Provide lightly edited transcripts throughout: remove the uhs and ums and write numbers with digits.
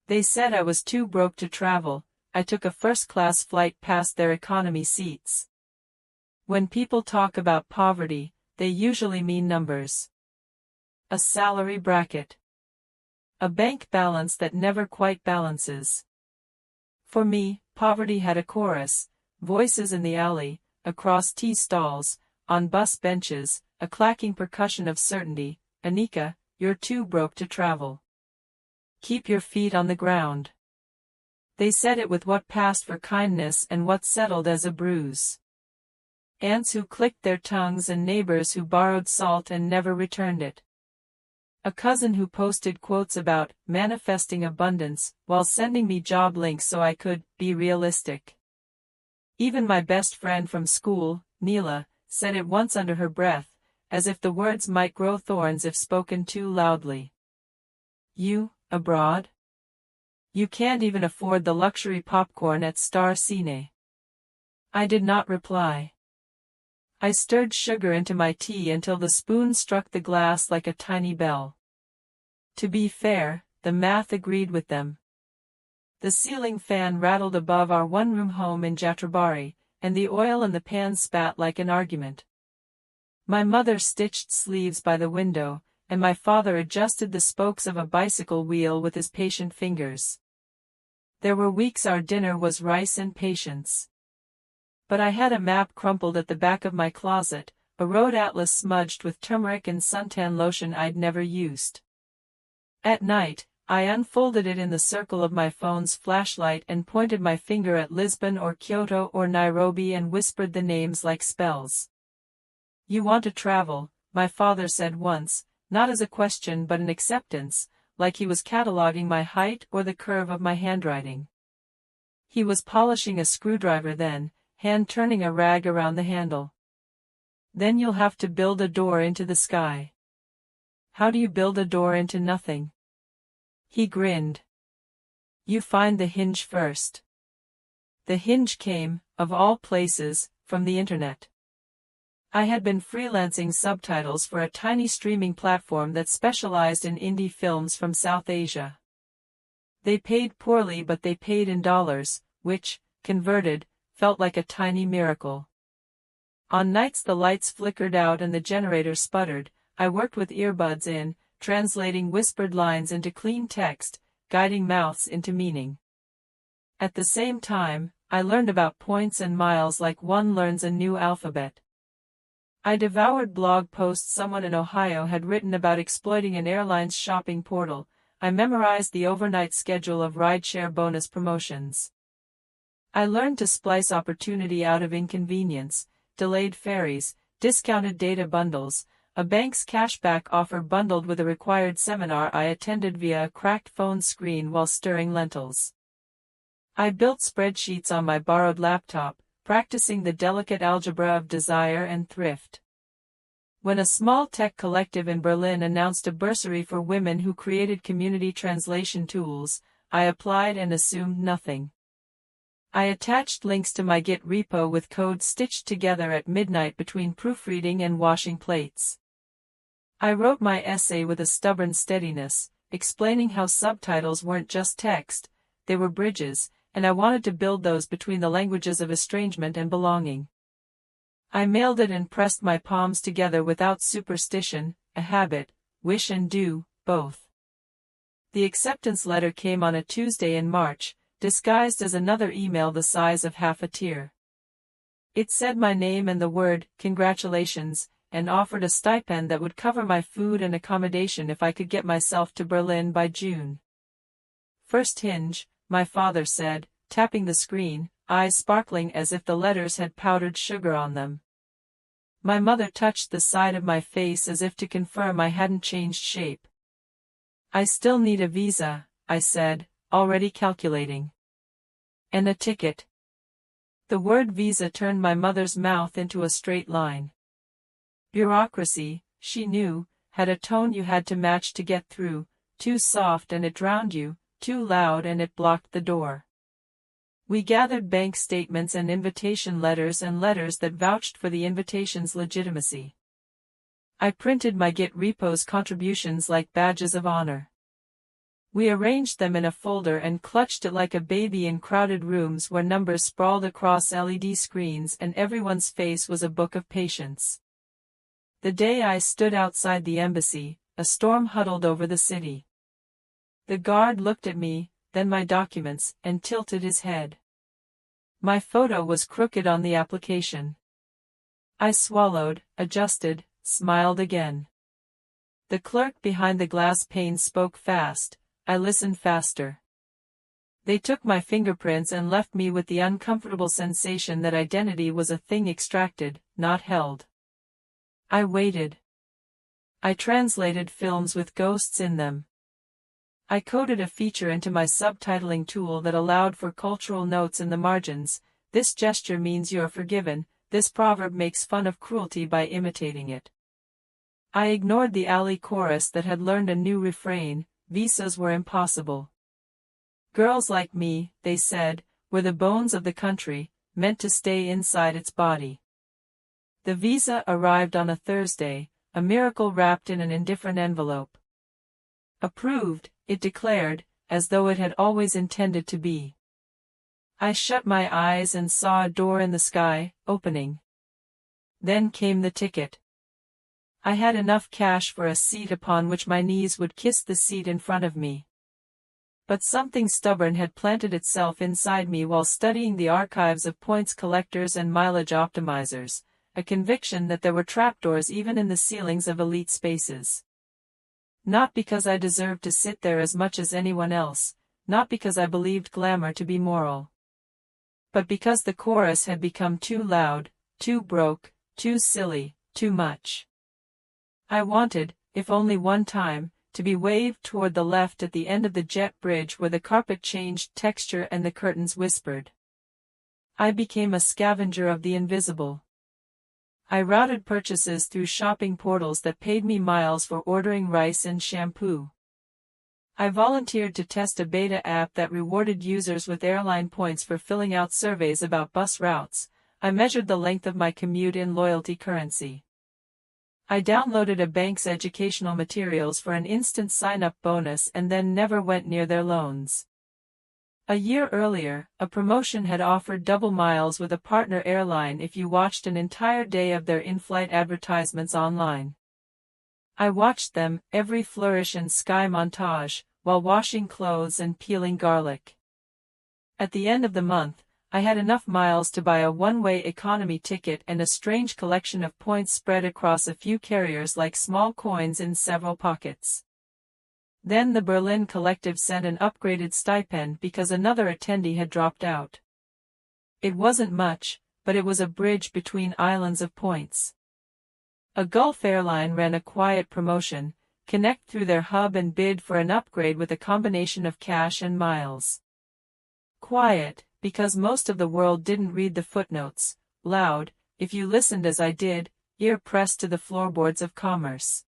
They said I was too broke to travel. I took a first-class flight past their economy seats. When people talk about poverty, they usually mean numbers. A salary bracket. A bank balance that never quite balances. For me, poverty had a chorus, voices in the alley, across tea stalls, on bus benches, a clacking percussion of certainty. Anika, you're too broke to travel. Keep your feet on the ground. They said it with what passed for kindness and what settled as a bruise. Aunts who clicked their tongues and neighbors who borrowed salt and never returned it. A cousin who posted quotes about manifesting abundance while sending me job links so I could be realistic. Even my best friend from school, Neela, said it once under her breath, as if the words might grow thorns if spoken too loudly. You, abroad? You can't even afford the luxury popcorn at Star Cine. I did not reply. I stirred sugar into my tea until the spoon struck the glass like a tiny bell. To be fair, the math agreed with them. The ceiling fan rattled above our one-room home in Jatrabari, and the oil in the pan spat like an argument. My mother stitched sleeves by the window, and my father adjusted the spokes of a bicycle wheel with his patient fingers. There were weeks our dinner was rice and patience. But I had a map crumpled at the back of my closet, a road atlas smudged with turmeric and suntan lotion I'd never used. At night, I unfolded it in the circle of my phone's flashlight and pointed my finger at Lisbon or Kyoto or Nairobi and whispered the names like spells. You want to travel, my father said once, not as a question but an acceptance, like he was cataloging my height or the curve of my handwriting. He was polishing a screwdriver then, hand-turning a rag around the handle. Then you'll have to build a door into the sky. How do you build a door into nothing? He grinned. You find the hinge first. The hinge came, of all places, from the internet. I had been freelancing subtitles for a tiny streaming platform that specialized in indie films from South Asia. They paid poorly but they paid in dollars, which, converted, felt like a tiny miracle. On nights the lights flickered out and the generator sputtered, I worked with earbuds in, translating whispered lines into clean text, guiding mouths into meaning. At the same time, I learned about points and miles like one learns a new alphabet. I devoured blog posts someone in Ohio had written about exploiting an airline's shopping portal. I memorized the overnight schedule of rideshare bonus promotions. I learned to splice opportunity out of inconvenience, delayed ferries, discounted data bundles, a bank's cashback offer bundled with a required seminar I attended via a cracked phone screen while stirring lentils. I built spreadsheets on my borrowed laptop, practicing the delicate algebra of desire and thrift. When a small tech collective in Berlin announced a bursary for women who created community translation tools, I applied and assumed nothing. I attached links to my Git repo with code stitched together at midnight between proofreading and washing plates. I wrote my essay with a stubborn steadiness, explaining how subtitles weren't just text, they were bridges, and I wanted to build those between the languages of estrangement and belonging. I mailed it and pressed my palms together without superstition, a habit, wish and do, both. The acceptance letter came on a Tuesday in March, disguised as another email the size of half a tear. It said my name and the word, congratulations, and offered a stipend that would cover my food and accommodation if I could get myself to Berlin by June. First hinge, my father said, tapping the screen, eyes sparkling as if the letters had powdered sugar on them. My mother touched the side of my face as if to confirm I hadn't changed shape. I still need a visa, I said, already calculating. And a ticket. The word visa turned my mother's mouth into a straight line. Bureaucracy, she knew, had a tone you had to match to get through, too soft and it drowned you, too loud and it blocked the door. We gathered bank statements and invitation letters and letters that vouched for the invitation's legitimacy. I printed my Git repo's contributions like badges of honor. We arranged them in a folder and clutched it like a baby in crowded rooms where numbers sprawled across LED screens and everyone's face was a book of patience. The day I stood outside the embassy, a storm huddled over the city. The guard looked at me, then my documents, and tilted his head. My photo was crooked on the application. I swallowed, adjusted, smiled again. The clerk behind the glass pane spoke fast. I listened faster. They took my fingerprints and left me with the uncomfortable sensation that identity was a thing extracted, not held. I waited. I translated films with ghosts in them. I coded a feature into my subtitling tool that allowed for cultural notes in the margins. This gesture means you're forgiven. This proverb makes fun of cruelty by imitating it. I ignored the alley chorus that had learned a new refrain. Visas were impossible. Girls like me, they said, were the bones of the country, meant to stay inside its body. The visa arrived on a Thursday, a miracle wrapped in an indifferent envelope. Approved, it declared, as though it had always intended to be. I shut my eyes and saw a door in the sky, opening. Then came the ticket. I had enough cash for a seat upon which my knees would kiss the seat in front of me. But something stubborn had planted itself inside me while studying the archives of points collectors and mileage optimizers, a conviction that there were trapdoors even in the ceilings of elite spaces. Not because I deserved to sit there as much as anyone else, not because I believed glamour to be moral. But because the chorus had become too loud, too broke, too silly, too much. I wanted, if only one time, to be waved toward the left at the end of the jet bridge where the carpet changed texture and the curtains whispered. I became a scavenger of the invisible. I routed purchases through shopping portals that paid me miles for ordering rice and shampoo. I volunteered to test a beta app that rewarded users with airline points for filling out surveys about bus routes. I measured the length of my commute in loyalty currency. I downloaded a bank's educational materials for an instant sign-up bonus and then never went near their loans. A year earlier, a promotion had offered double miles with a partner airline if you watched an entire day of their in-flight advertisements online. I watched them, every flourish and sky montage, while washing clothes and peeling garlic. At the end of the month, I had enough miles to buy a one-way economy ticket and a strange collection of points spread across a few carriers like small coins in several pockets. Then the Berlin collective sent an upgraded stipend because another attendee had dropped out. It wasn't much, but it was a bridge between islands of points. A Gulf airline ran a quiet promotion, connect through their hub and bid for an upgrade with a combination of cash and miles. Quiet, because most of the world didn't read the footnotes. Loud, if you listened as I did, ear pressed to the floorboards of commerce.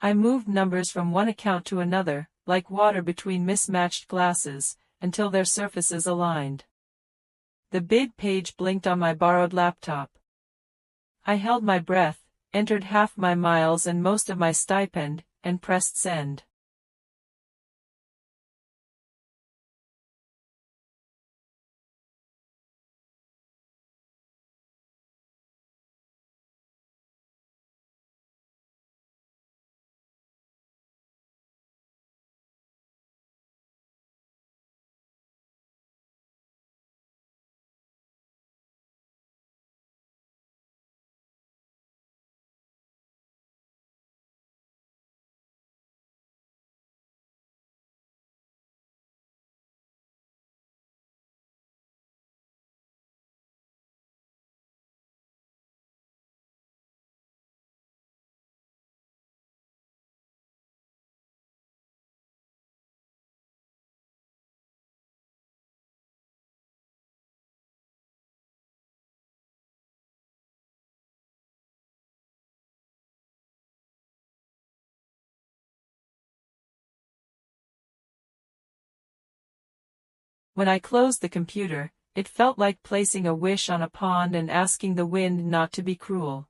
I moved numbers from one account to another, like water between mismatched glasses, until their surfaces aligned. The bid page blinked on my borrowed laptop. I held my breath, entered half my miles and most of my stipend, and pressed send. When I closed the computer, it felt like placing a wish on a pond and asking the wind not to be cruel.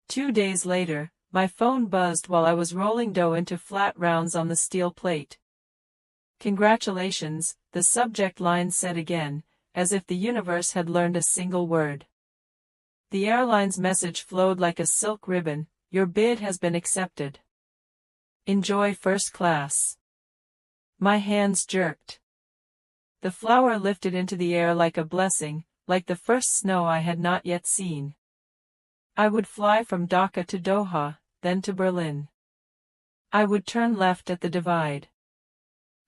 2 days later, my phone buzzed while I was rolling dough into flat rounds on the steel plate. Congratulations, the subject line said again, as if the universe had learned a single word. The airline's message flowed like a silk ribbon, your bid has been accepted. Enjoy first class. My hands jerked. The flower lifted into the air like a blessing, like the first snow I had not yet seen. I would fly from Dhaka to Doha, then to Berlin. I would turn left at the divide.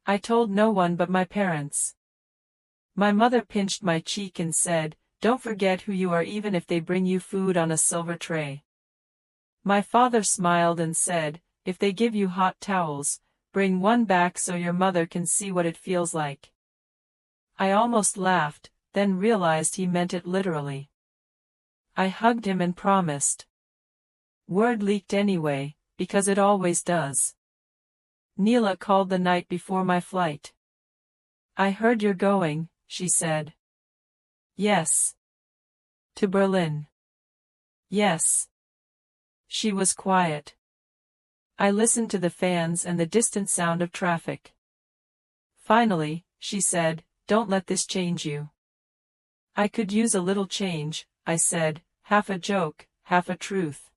I told no one but my parents. My mother pinched my cheek and said, "Don't forget who you are even if they bring you food on a silver tray." My father smiled and said, "If they give you hot towels, bring one back so your mother can see what it feels like." I almost laughed, then realized he meant it literally. I hugged him and promised. Word leaked anyway, because it always does. Neela called the night before my flight. "I heard you're going," she said. "Yes." "To Berlin." "Yes." She was quiet. I listened to the fans and the distant sound of traffic. Finally, she said, "Don't let this change you." "I could use a little change," I said, half a joke, half a truth.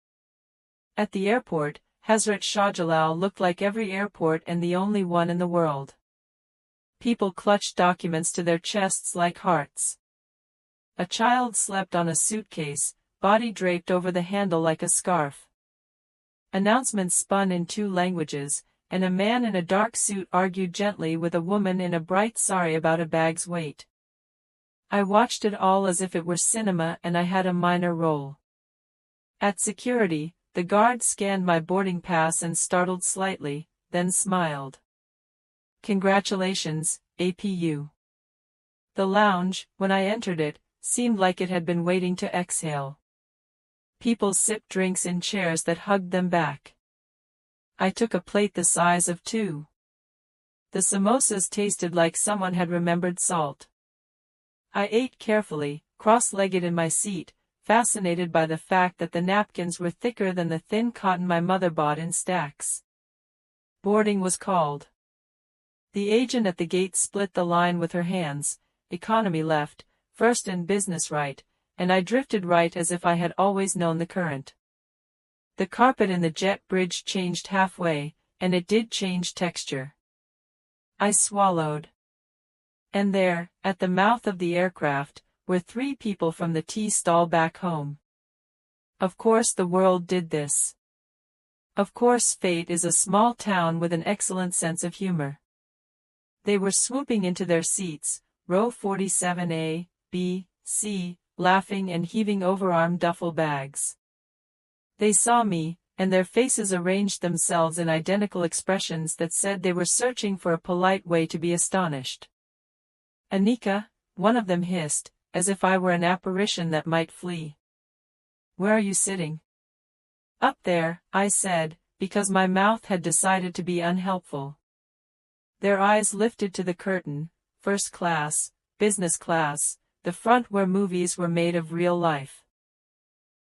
At the airport, Hazrat Shah Jalal looked like every airport and the only one in the world. People clutched documents to their chests like hearts. A child slept on a suitcase, body draped over the handle like a scarf. Announcements spun in 2 languages, and a man in a dark suit argued gently with a woman in a bright sari about a bag's weight. I watched it all as if it were cinema and I had a minor role. At security, the guard scanned my boarding pass and startled slightly, then smiled. "Congratulations, APU." The lounge, when I entered it, seemed like it had been waiting to exhale. People sipped drinks in chairs that hugged them back. I took a plate the size of 2. The samosas tasted like someone had remembered salt. I ate carefully, cross-legged in my seat, fascinated by the fact that the napkins were thicker than the thin cotton my mother bought in stacks. Boarding was called. The agent at the gate split the line with her hands, economy left, first and business right, and I drifted right as if I had always known the current. The carpet in the jet bridge changed halfway, and it did change texture. I swallowed. And there, at the mouth of the aircraft, were 3 people from the tea stall back home. Of course the world did this. Of course fate is a small town with an excellent sense of humor. They were swooping into their seats, row 47A, B, C, laughing and heaving overarm duffel bags. They saw me, and their faces arranged themselves in identical expressions that said they were searching for a polite way to be astonished. "Anika," one of them hissed, as if I were an apparition that might flee. "Where are you sitting?" "Up there," I said, because my mouth had decided to be unhelpful. Their eyes lifted to the curtain, first class, business class, the front where movies were made of real life.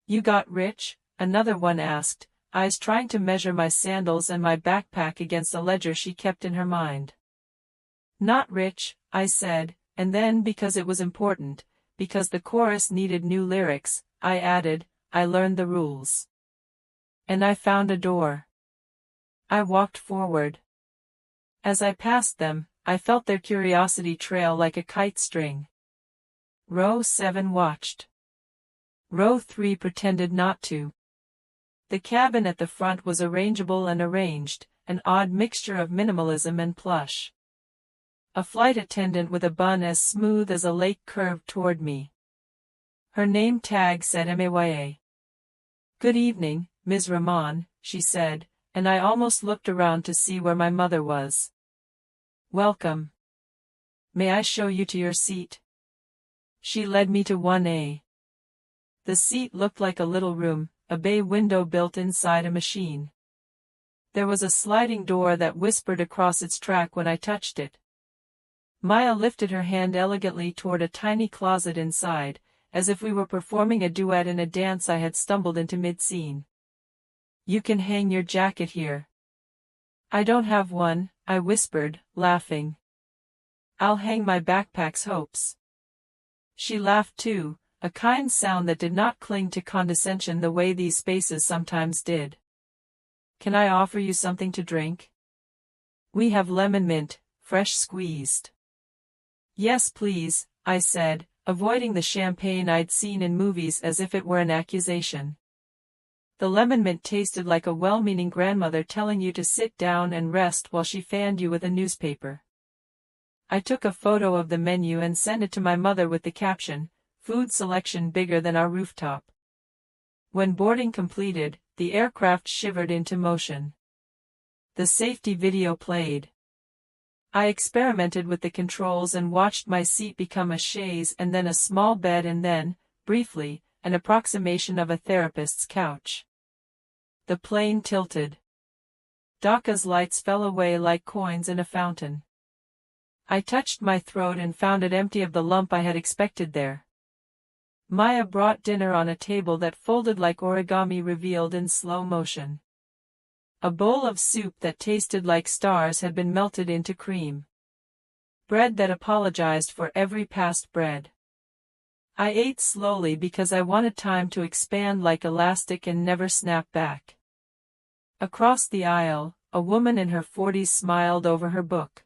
"You got rich?" another one asked, eyes trying to measure my sandals and my backpack against a ledger she kept in her mind. "Not rich," I said, and then because it was important, because the chorus needed new lyrics, I added, "I learned the rules." And I found a door. I walked forward. As I passed them, I felt their curiosity trail like a kite string. Row 7 watched. Row 3 pretended not to. The cabin at the front was arrangeable and arranged, an odd mixture of minimalism and plush. A flight attendant with a bun as smooth as a lake curved toward me. Her name tag said Maya. "Good evening, Ms. Rahman," she said, and I almost looked around to see where my mother was. "Welcome. May I show you to your seat?" She led me to 1A. The seat looked like a little room, a bay window built inside a machine. There was a sliding door that whispered across its track when I touched it. Maya lifted her hand elegantly toward a tiny closet inside, as if we were performing a duet in a dance I had stumbled into mid-scene. "You can hang your jacket here." "I don't have one," I whispered, laughing. I'll hang my backpack's hopes. She laughed too, a kind sound that did not cling to condescension the way these spaces sometimes did. Can I offer you something to drink? We have lemon mint, fresh squeezed. Yes, please, I said, avoiding the champagne I'd seen in movies as if it were an accusation. The lemon mint tasted like a well-meaning grandmother telling you to sit down and rest while she fanned you with a newspaper. I took a photo of the menu and sent it to my mother with the caption, "Food selection bigger than our rooftop." When boarding completed, the aircraft shivered into motion. The safety video played. I experimented with the controls and watched my seat become a chaise and then a small bed and then, briefly, an approximation of a therapist's couch. The plane tilted. Dhaka's lights fell away like coins in a fountain. I touched my throat and found it empty of the lump I had expected there. Maya brought dinner on a table that folded like origami revealed in slow motion. A bowl of soup that tasted like stars had been melted into cream. Bread that apologized for every past bread. I ate slowly because I wanted time to expand like elastic and never snap back. Across the aisle, a woman in her 40s smiled over her book.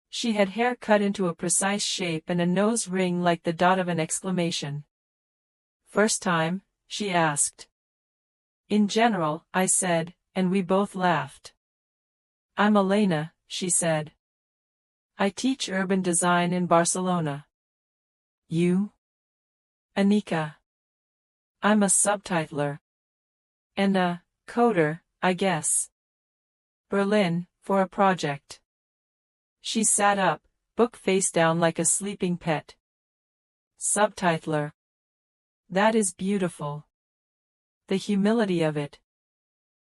She had hair cut into a precise shape and a nose ring like the dot of an exclamation. "First time?" she asked. "In general," I said, and we both laughed. "I'm Elena," she said. "I teach urban design in Barcelona." "You?" "Anika. I'm a subtitler. And a coder, I guess. Berlin, for a project." She sat up, book face down like a sleeping pet. "Subtitler. That is beautiful. The humility of it.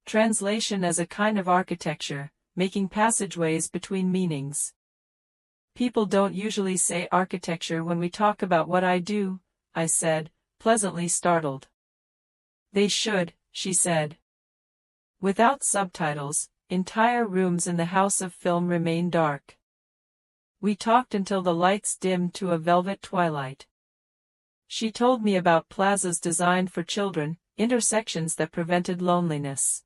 Translation as a kind of architecture, making passageways between meanings. People don't usually say architecture when we talk about what I do," I said, pleasantly startled. "They should," she said. Without subtitles, entire rooms in the house of film remain dark. We talked until the lights dimmed to a velvet twilight. She told me about plazas designed for children, intersections that prevented loneliness.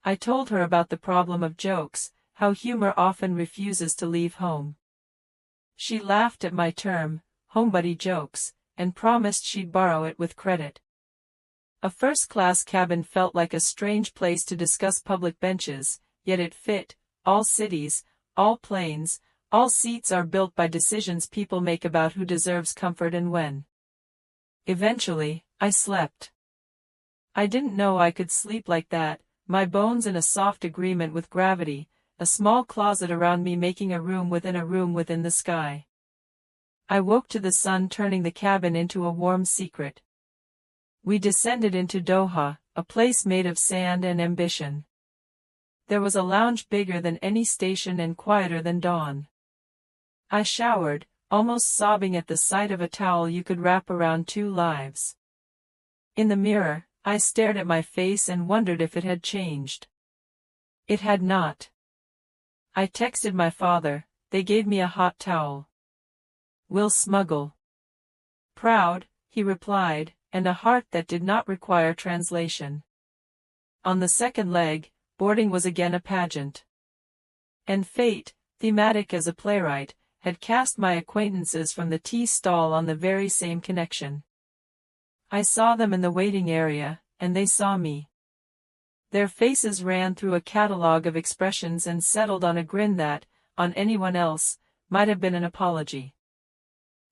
I told her about the problem of jokes, how humor often refuses to leave home. She laughed at my term, homebody jokes, and promised she'd borrow it with credit. A first-class cabin felt like a strange place to discuss public benches, yet it fit. All cities, all planes, all seats are built by decisions people make about who deserves comfort and when. Eventually, I slept. I didn't know I could sleep like that, my bones in a soft agreement with gravity, a small closet around me making a room within the sky. I woke to the sun turning the cabin into a warm secret. We descended into Doha, a place made of sand and ambition. There was a lounge bigger than any station and quieter than dawn. I showered, almost sobbing at the sight of a towel you could wrap around 2 lives. In the mirror, I stared at my face and wondered if it had changed. It had not. I texted my father, they gave me a hot towel. "We'll smuggle." "Proud," he replied, and a heart that did not require translation. On the second leg, boarding was again a pageant. And fate, thematic as a playwright, had cast my acquaintances from the tea stall on the very same connection. I saw them in the waiting area, and they saw me. Their faces ran through a catalogue of expressions and settled on a grin that, on anyone else, might have been an apology.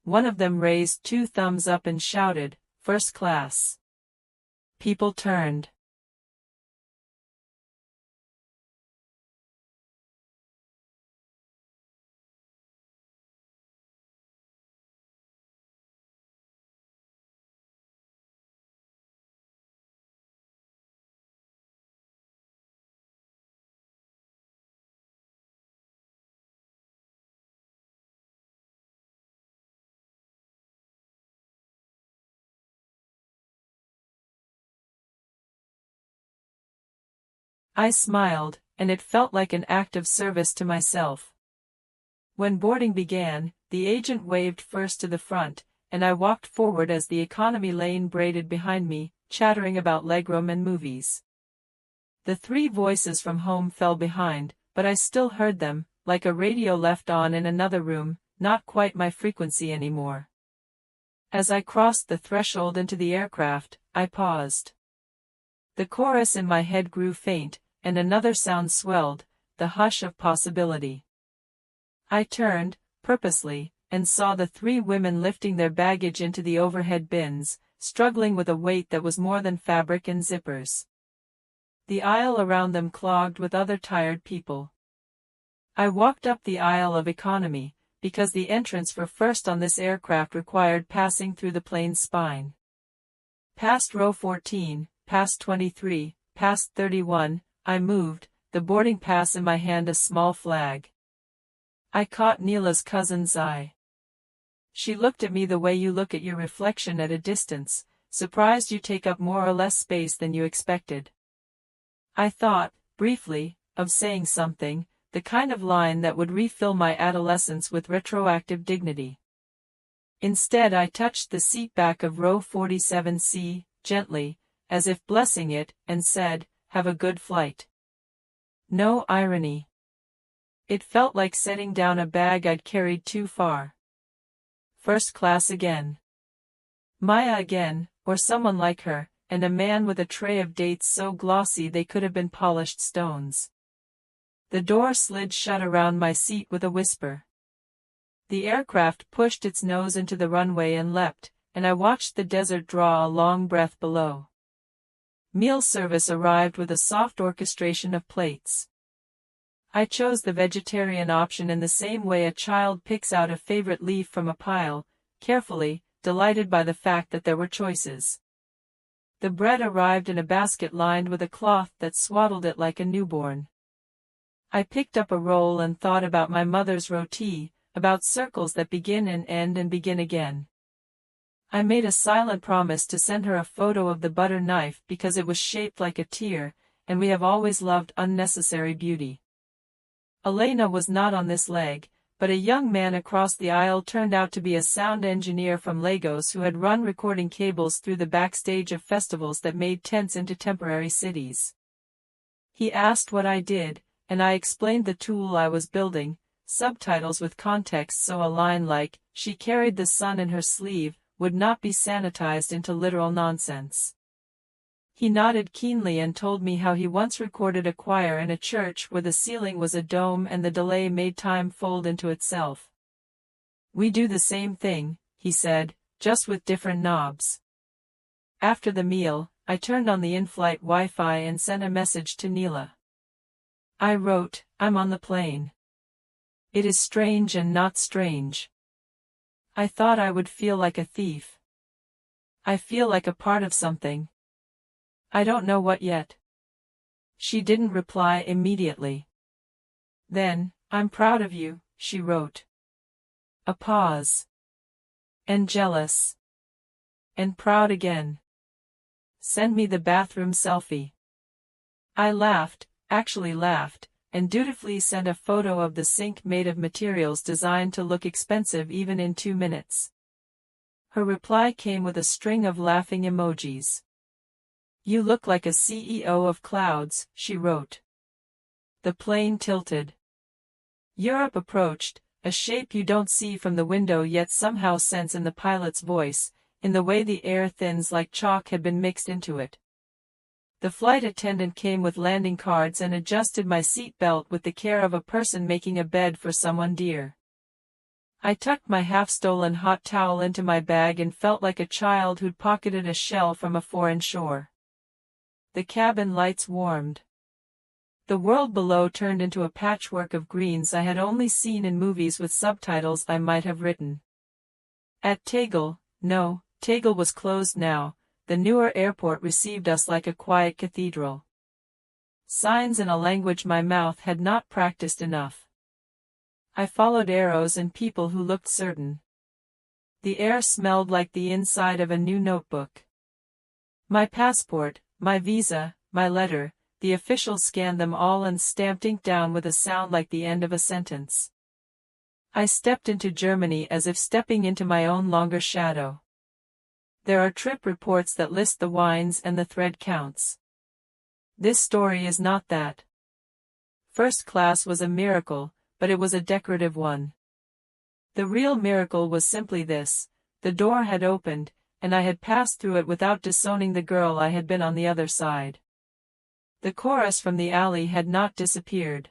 One of them raised 2 thumbs up and shouted, "First class." People turned. I smiled, and it felt like an act of service to myself. When boarding began, the agent waved first to the front, and I walked forward as the economy lane braided behind me, chattering about legroom and movies. The three voices from home fell behind, but I still heard them, like a radio left on in another room, not quite my frequency anymore. As I crossed the threshold into the aircraft, I paused. The chorus in my head grew faint, and another sound swelled, the hush of possibility. I turned, purposely, and saw the three women lifting their baggage into the overhead bins, struggling with a weight that was more than fabric and zippers. The aisle around them clogged with other tired people. I walked up the aisle of economy, because the entrance for first on this aircraft required passing through the plane's spine. Past row 14, past 23, past 31, I moved, the boarding pass in my hand, a small flag. I caught Neela's cousin's eye. She looked at me the way you look at your reflection at a distance, surprised you take up more or less space than you expected. I thought, briefly, of saying something, the kind of line that would refill my adolescence with retroactive dignity. Instead, I touched the seat back of row 47C, gently, as if blessing it, and said, "Have a good flight." No irony. It felt like setting down a bag I'd carried too far. First class again. Maya again, or someone like her, and a man with a tray of dates so glossy they could have been polished stones. The door slid shut around my seat with a whisper. The aircraft pushed its nose into the runway and leapt, and I watched the desert draw a long breath below. Meal service arrived with a soft orchestration of plates. I chose the vegetarian option in the same way a child picks out a favorite leaf from a pile, carefully, delighted by the fact that there were choices. The bread arrived in a basket lined with a cloth that swaddled it like a newborn. I picked up a roll and thought about my mother's roti, about circles that begin and end and begin again. I made a silent promise to send her a photo of the butter knife because it was shaped like a tear, and we have always loved unnecessary beauty. Elena was not on this leg, but a young man across the aisle turned out to be a sound engineer from Lagos who had run recording cables through the backstage of festivals that made tents into temporary cities. He asked what I did, and I explained the tool I was building, subtitles with context so a line like, "She carried the sun in her sleeve," would not be sanitized into literal nonsense. He nodded keenly and told me how he once recorded a choir in a church where the ceiling was a dome and the delay made time fold into itself. "We do the same thing," he said, "just with different knobs." After the meal, I turned on the in-flight Wi-Fi and sent a message to Neela. I wrote, "I'm on the plane. It is strange and not strange. I thought I would feel like a thief. I feel like a part of something. I don't know what yet." She didn't reply immediately. Then, "I'm proud of you," she wrote. A pause. "And jealous. And proud again. Send me the bathroom selfie." I laughed, actually laughed, and dutifully sent a photo of the sink made of materials designed to look expensive even in 2 minutes. Her reply came with a string of laughing emojis. "You look like a CEO of clouds," she wrote. The plane tilted. Europe approached, a shape you don't see from the window yet somehow sense in the pilot's voice, in the way the air thins like chalk had been mixed into it. The flight attendant came with landing cards and adjusted my seat belt with the care of a person making a bed for someone dear. I tucked my half-stolen hot towel into my bag and felt like a child who'd pocketed a shell from a foreign shore. The cabin lights warmed. The world below turned into a patchwork of greens I had only seen in movies with subtitles I might have written. At Tegel, no, Tegel was closed now, the newer airport received us like a quiet cathedral. Signs in a language my mouth had not practiced enough. I followed arrows and people who looked certain. The air smelled like the inside of a new notebook. My passport, my visa, my letter, the officials scanned them all and stamped ink down with a sound like the end of a sentence. I stepped into Germany as if stepping into my own longer shadow. There are trip reports that list the wines and the thread counts. This story is not that. First class was a miracle, but it was a decorative one. The real miracle was simply this: the door had opened, and I had passed through it without disowning the girl I had been on the other side. The chorus from the alley had not disappeared.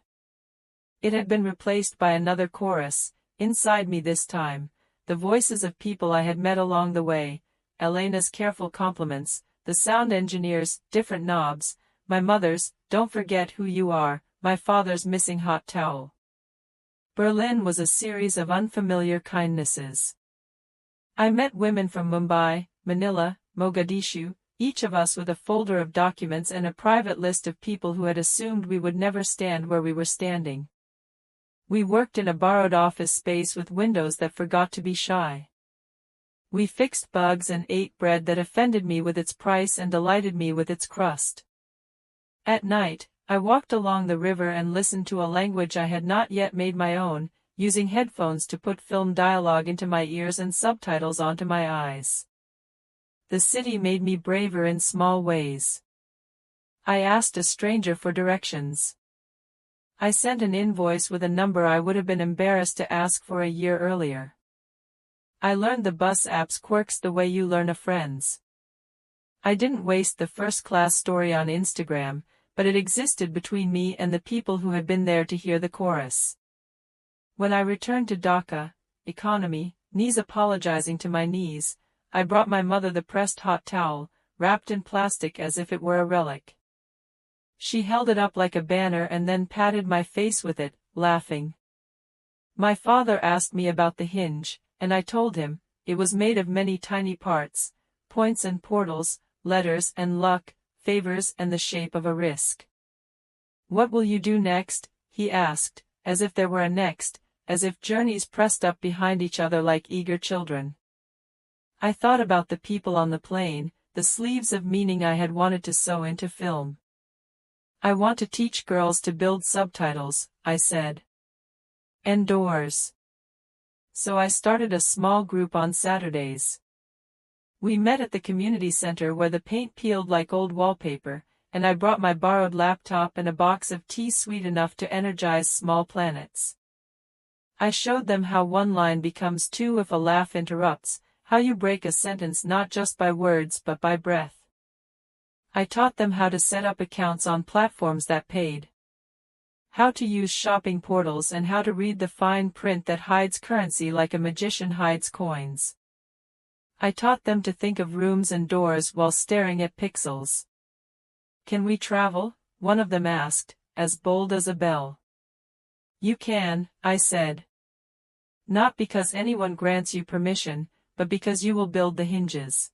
It had been replaced by another chorus, inside me this time, the voices of people I had met along the way, Elena's careful compliments, the sound engineer's different knobs, my mother's "Don't forget who you are," my father's missing hot towel. Berlin was a series of unfamiliar kindnesses. I met women from Mumbai, Manila, Mogadishu, each of us with a folder of documents and a private list of people who had assumed we would never stand where we were standing. We worked in a borrowed office space with windows that forgot to be shy. We fixed bugs and ate bread that offended me with its price and delighted me with its crust. At night, I walked along the river and listened to a language I had not yet made my own, using headphones to put film dialogue into my ears and subtitles onto my eyes. The city made me braver in small ways. I asked a stranger for directions. I sent an invoice with a number I would have been embarrassed to ask for a year earlier. I learned the bus app's quirks the way you learn a friend's. I didn't waste the first-class story on Instagram, but it existed between me and the people who had been there to hear the chorus. When I returned to Dhaka, economy, knees apologizing to my knees, I brought my mother the pressed hot towel, wrapped in plastic as if it were a relic. She held it up like a banner and then patted my face with it, laughing. My father asked me about the hinge, and I told him, it was made of many tiny parts, points and portals, letters and luck, favors and the shape of a risk. What will you do next? He asked, as if there were a next, as if journeys pressed up behind each other like eager children. I thought about the people on the plane, the sleeves of meaning I had wanted to sew into film. I want to teach girls to build subtitles, I said. And doors. So I started a small group on Saturdays. We met at the community center where the paint peeled like old wallpaper, and I brought my borrowed laptop and a box of tea sweet enough to energize small planets. I showed them how one line becomes two if a laugh interrupts, how you break a sentence not just by words but by breath. I taught them how to set up accounts on platforms that paid, how to use shopping portals and how to read the fine print that hides currency like a magician hides coins. I taught them to think of rooms and doors while staring at pixels. Can we travel? One of them asked, as bold as a bell. You can, I said. Not because anyone grants you permission, but because you will build the hinges.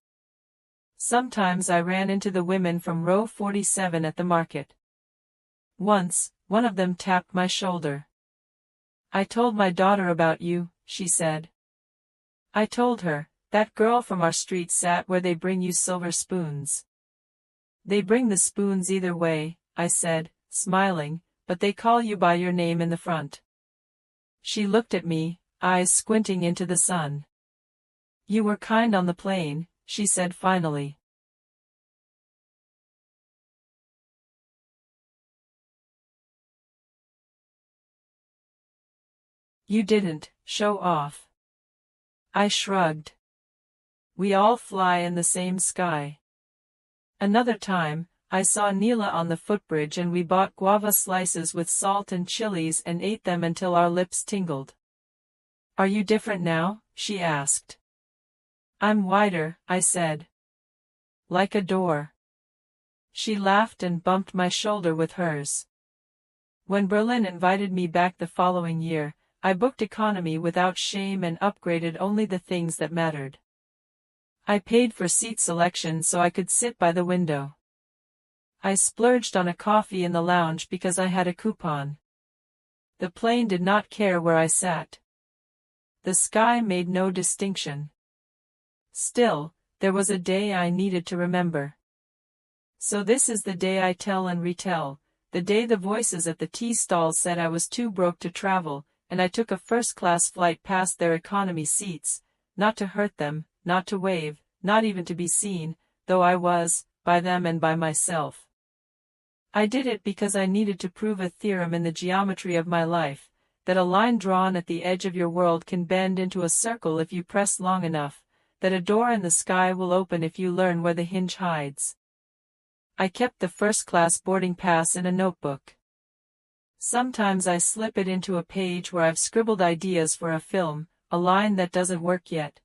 Sometimes I ran into the women from row 47 at the market. Once, one of them tapped my shoulder. I told my daughter about you, she said. I told her, that girl from our street sat where they bring you silver spoons. They bring the spoons either way, I said, smiling, but they call you by your name in the front. She looked at me, eyes squinting into the sun. You were kind on the plane, she said finally. You didn't show off. I shrugged. We all fly in the same sky. Another time, I saw Neela on the footbridge and we bought guava slices with salt and chilies and ate them until our lips tingled. Are you different now? She asked. I'm wider, I said. Like a door. She laughed and bumped my shoulder with hers. When Berlin invited me back the following year, I booked economy without shame and upgraded only the things that mattered. I paid for seat selection so I could sit by the window. I splurged on a coffee in the lounge because I had a coupon. The plane did not care where I sat. The sky made no distinction. Still, there was a day I needed to remember. So this is the day I tell and retell, the day the voices at the tea stalls said I was too broke to travel, and I took a first-class flight past their economy seats, not to hurt them, not to wave, not even to be seen, though I was, by them and by myself. I did it because I needed to prove a theorem in the geometry of my life, that a line drawn at the edge of your world can bend into a circle if you press long enough, that a door in the sky will open if you learn where the hinge hides. I kept the first-class boarding pass in a notebook. Sometimes I slip it into a page where I've scribbled ideas for a film, a line that doesn't work yet.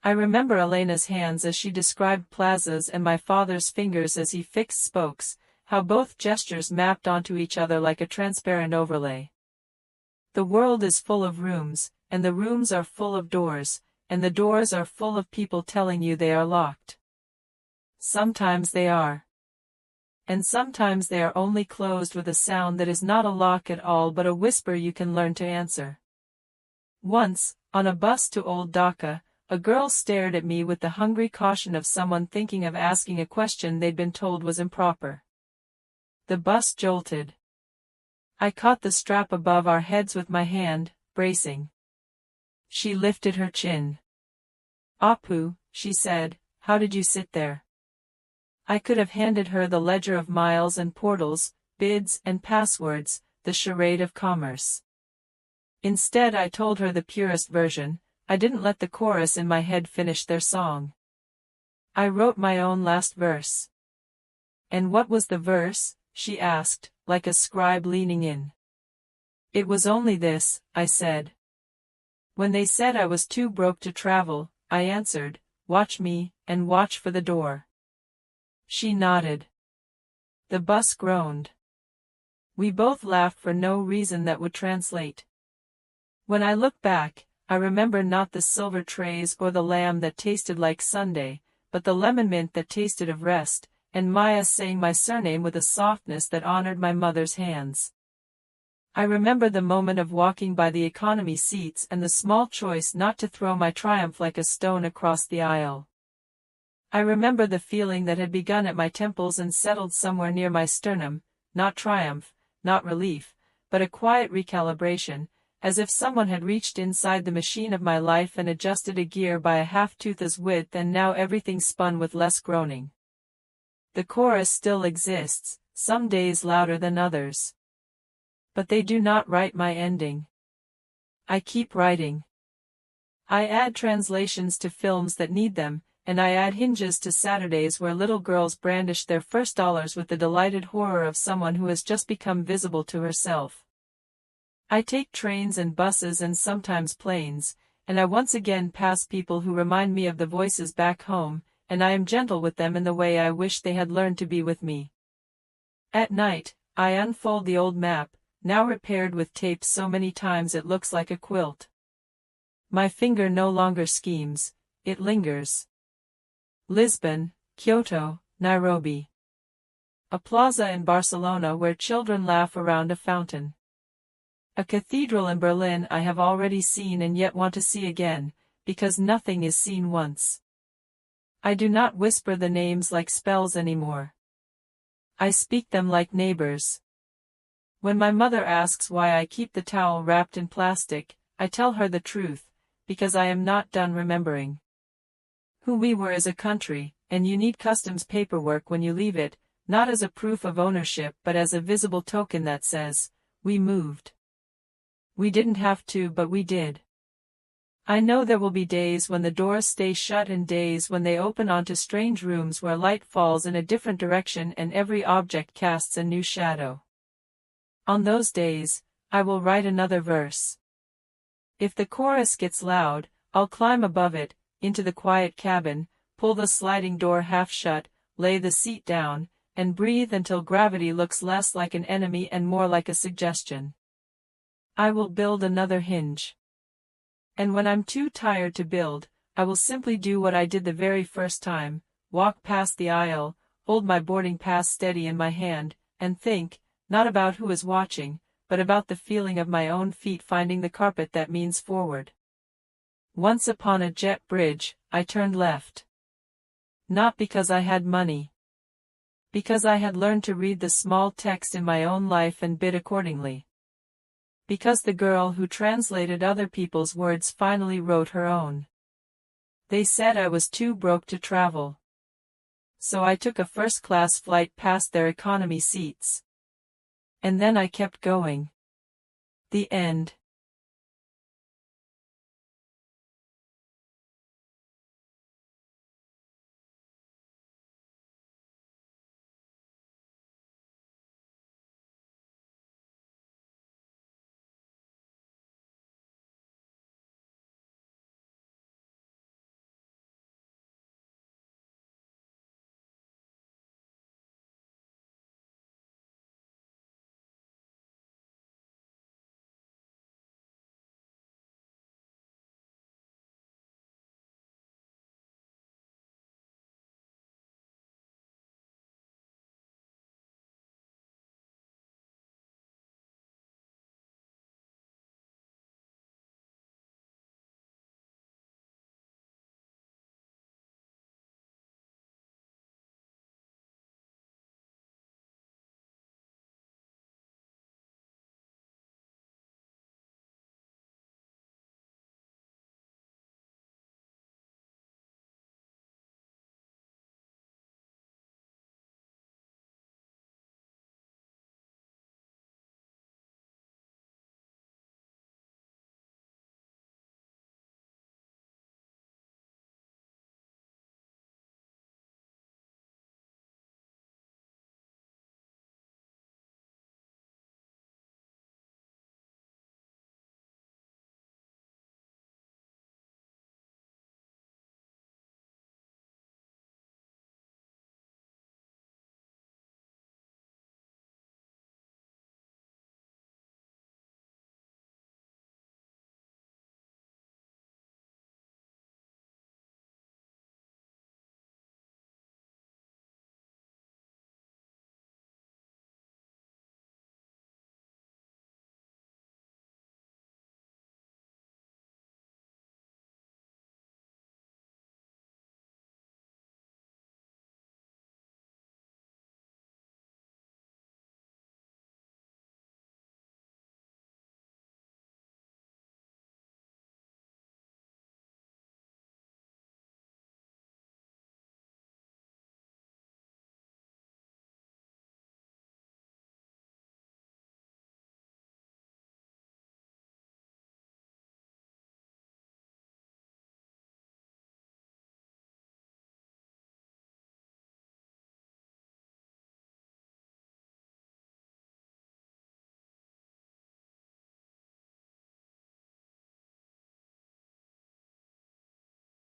I remember Elena's hands as she described plazas and my father's fingers as he fixed spokes, how both gestures mapped onto each other like a transparent overlay. The world is full of rooms, and the rooms are full of doors, and the doors are full of people telling you they are locked. Sometimes they are. And sometimes they are only closed with a sound that is not a lock at all but a whisper you can learn to answer. Once, on a bus to Old Dhaka, a girl stared at me with the hungry caution of someone thinking of asking a question they'd been told was improper. The bus jolted. I caught the strap above our heads with my hand, bracing. She lifted her chin. "Apu," she said, "how did you sit there?" I could have handed her the ledger of miles and portals, bids and passwords, the charade of commerce. Instead I told her the purest version. I didn't let the chorus in my head finish their song. I wrote my own last verse. "And what was the verse?" she asked, like a scribe leaning in. "It was only this," I said. "When they said I was too broke to travel," I answered, "watch me, and watch for the door." She nodded. The bus groaned. We both laughed for no reason that would translate. When I look back, I remember not the silver trays or the lamb that tasted like Sunday, but the lemon mint that tasted of rest, and Maya saying my surname with a softness that honored my mother's hands. I remember the moment of walking by the economy seats and the small choice not to throw my triumph like a stone across the aisle. I remember the feeling that had begun at my temples and settled somewhere near my sternum, not triumph, not relief, but a quiet recalibration, as if someone had reached inside the machine of my life and adjusted a gear by a half-tooth's width, and now everything spun with less groaning. The chorus still exists, some days louder than others. But they do not write my ending. I keep writing. I add translations to films that need them, and I add hinges to Saturdays where little girls brandish their first dollars with the delighted horror of someone who has just become visible to herself. I take trains and buses and sometimes planes, and I once again pass people who remind me of the voices back home, and I am gentle with them in the way I wish they had learned to be with me. At night, I unfold the old map, now repaired with tape so many times it looks like a quilt. My finger no longer schemes, it lingers. Lisbon, Kyoto, Nairobi. A plaza in Barcelona where children laugh around a fountain. A cathedral in Berlin I have already seen and yet want to see again, because nothing is seen once. I do not whisper the names like spells anymore. I speak them like neighbors. When my mother asks why I keep the towel wrapped in plastic, I tell her the truth, because I am not done remembering who we were as a country, and you need customs paperwork when you leave it, not as a proof of ownership but as a visible token that says, we moved. We didn't have to, but we did. I know there will be days when the doors stay shut and days when they open onto strange rooms where light falls in a different direction and every object casts a new shadow. On those days, I will write another verse. If the chorus gets loud, I'll climb above it, into the quiet cabin, pull the sliding door half shut, lay the seat down, and breathe until gravity looks less like an enemy and more like a suggestion. I will build another hinge. And when I'm too tired to build, I will simply do what I did the very first time, walk past the aisle, hold my boarding pass steady in my hand, and think, not about who is watching, but about the feeling of my own feet finding the carpet that means forward. Once upon a jet bridge, I turned left. Not because I had money. Because I had learned to read the small text in my own life and bid accordingly. Because the girl who translated other people's words finally wrote her own. They said I was too broke to travel. So I took a first-class flight past their economy seats. And then I kept going. The end.